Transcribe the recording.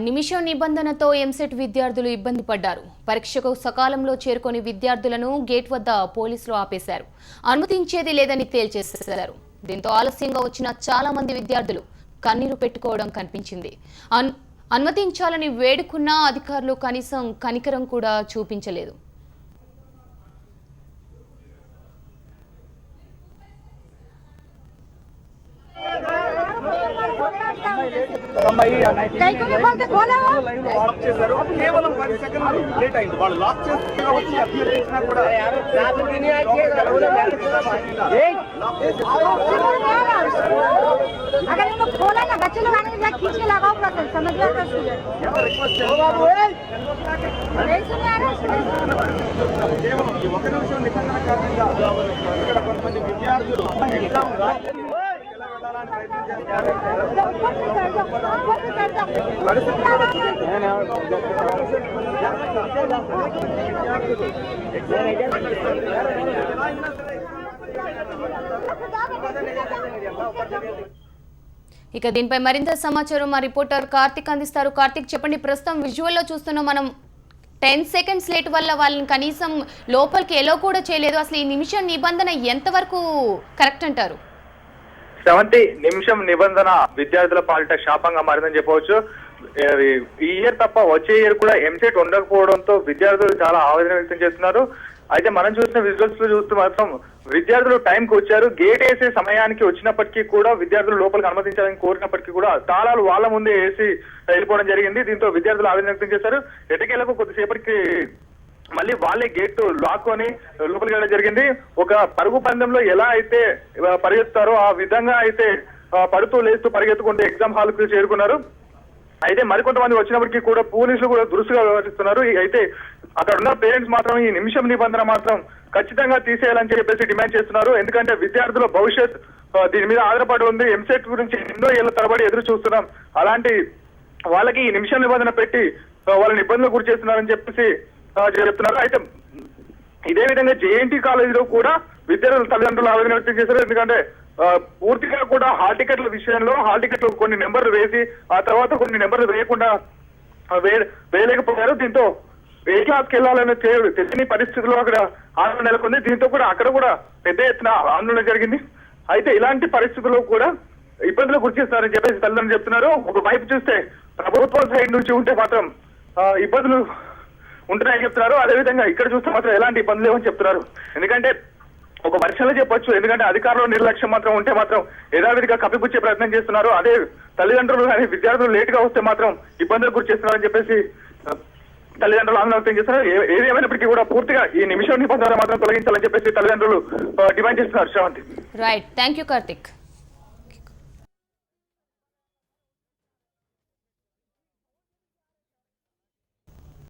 నిమిషం నిబంధనతో ఎంసెట్ విద్యార్థులు ఇబ్బంది పడ్డారు. పరీక్షకు సకాలంలో చేరుకొని విద్యార్థులను గేట్ వద్ద పోలీసులు ఆపేశారు. అనుమతించేది లేదని తేల్చేశారు. దీంతో ఆలస్యంగా వచ్చిన చాలా మంది విద్యార్థులు కన్నీరు పెట్టుకోవడం కనిపించింది. అనుమతించాలని వేడుకున్నా అధికారులు కనీసం కనికరం కూడా చూపించలేదు. కేవలం 10 సెకండ్లు లేట్ అయింది. వాళ్ళు లాక్ చేస్తున్నా వచ్చి అప్లై చేసినా కూడా अगर इनको खोला ना बच्चे लोग आने के खींच के लगाओ पूरा समझ में आता है। नहीं सुने आ रहा కేవలం ఈ ఒక నిమిషం నిబంధన కారణంగా ఇక్కడ కొంతమంది విద్యార్థులు ఎగ్జామ్ ఇక దీనిపై మరింత సమాచారం మా రిపోర్టర్ కార్తిక్ అందిస్తారు. కార్తిక్, చెప్పండి. ప్రస్తుతం విజువల్లో చూస్తున్నాం మనం 10 సెకండ్స్ లేట్ వల్ల వాళ్ళని కనీసం లోపలికి ఎలో కూడా చేయలేదు. అసలు ఈ నిమిషం నిబంధన ఎంతవరకు కరెక్ట్ అంటారు? సెవెంటీ నిమిషం నిబంధన విద్యార్థుల పాలిట శాపంగా మారిందని చెప్పవచ్చు. ఈ ఇయర్ తప్ప వచ్చే ఇయర్ కూడా ఎంసెట్ ఉండకపోవడంతో విద్యార్థులు చాలా ఆవేదన వ్యక్తం చేస్తున్నారు. అయితే మనం చూసిన విజువల్స్ లో చూస్తూ మాత్రం విద్యార్థులు టైంకి వచ్చారు. గేట్ వేసే సమయానికి వచ్చినప్పటికీ కూడా విద్యార్థులు లోపలికి అనుమతించాలని కోరినప్పటికీ కూడా తాళాలు వాళ్ళ ముందే వేసి వెళ్ళిపోవడం జరిగింది. దీంతో విద్యార్థులు ఆవేదన వ్యక్తం చేశారు. ఎటకేలకు కొద్దిసేపటికి మళ్ళీ వాళ్ళే గేట్ లాక్కొని లోపలికి వెళ్ళడం జరిగింది. ఒక పరుగు పందెంలో ఎలా అయితే పరిగెత్తారో ఆ విధంగా అయితే పడుతూ లేస్తూ పరిగెత్తుకుంటూ ఎగ్జామ్ హాల్ కు చేరుకున్నారు. అయితే మరికొంతమంది వచ్చినప్పటికీ కూడా పోలీసులు కూడా దురుసుగా వ్యవహరిస్తున్నారు. అయితే అక్కడ ఉన్న పేరెంట్స్ మాత్రం ఈ నిమిషం నిబంధన మాత్రం ఖచ్చితంగా తీసేయాలని చెప్పేసి డిమాండ్ చేస్తున్నారు. ఎందుకంటే విద్యార్థుల భవిష్యత్ దీని మీద ఆధారపడి ఉంది. ఎంసెట్ గురించి ఎన్నో ఏళ్ల తరబడి ఎదురు చూస్తున్నాం. అలాంటి వాళ్ళకి ఈ నిమిషం నిబంధన పెట్టి వాళ్ళని ఇబ్బందులు గురి చేస్తున్నారని చెప్పేసి చెప్తున్నారు. అయితే ఇదే విధంగా జేఎన్టీ కాలేజీలో కూడా విద్యార్థుల తల్లిదండ్రులు ఆవేదన వ్యక్తం చేశారు. ఎందుకంటే పూర్తిగా కూడా హాల్ టికెట్ల విషయంలో హాల్ టికెట్లు కొన్ని నెంబర్లు వేసి ఆ తర్వాత కొన్ని నెంబర్లు వేయకుండా వేయలేకపోయారు. దీంతో ఏ క్లాస్కి వెళ్ళాలని తెలియని పరిస్థితుల్లో అక్కడ ఆందోళన నెలకొంది. దీంతో కూడా అక్కడ కూడా పెద్ద ఎత్తున ఆందోళన జరిగింది. అయితే ఇలాంటి పరిస్థితుల్లో కూడా ఇబ్బందులు గురి చేస్తారని చెప్పేసి తల్లిదండ్రులు చెప్తున్నారు. ఒక వైపు చూస్తే ప్రభుత్వం సైడ్ నుంచి ఉంటే మాత్రం ఇబ్బందులు ఉంటున్నాయని చెప్తున్నారు. అదేవిధంగా ఇక్కడ చూస్తే మాత్రం ఎలాంటి ఇబ్బందులు లేవని చెప్తున్నారు. ఎందుకంటే ఒక వర్షంలో చెప్పొచ్చు. ఎందుకంటే అధికారులు నిర్లక్ష్యం మాత్రం ఉంటే మాత్రం యథావిధిగా కప్పిపుచ్చే ప్రయత్నం చేస్తున్నారు. అదే తల్లిదండ్రులు కానీ విద్యార్థులు లేట్ గా వస్తే మాత్రం ఇబ్బందులు గురి చేస్తున్నారని చెప్పేసి తల్లిదండ్రులు ఆందోళన వ్యక్తం చేస్తున్నారు. ఏది ఏమైనప్పటికీ కూడా పూర్తిగా ఈ నిమిషం నిబంధన మాత్రం తొలగించాలని చెప్పేసి తల్లిదండ్రులు డిమాండ్ చేస్తున్నారు. Sravanthi. Right, thank you Karthik.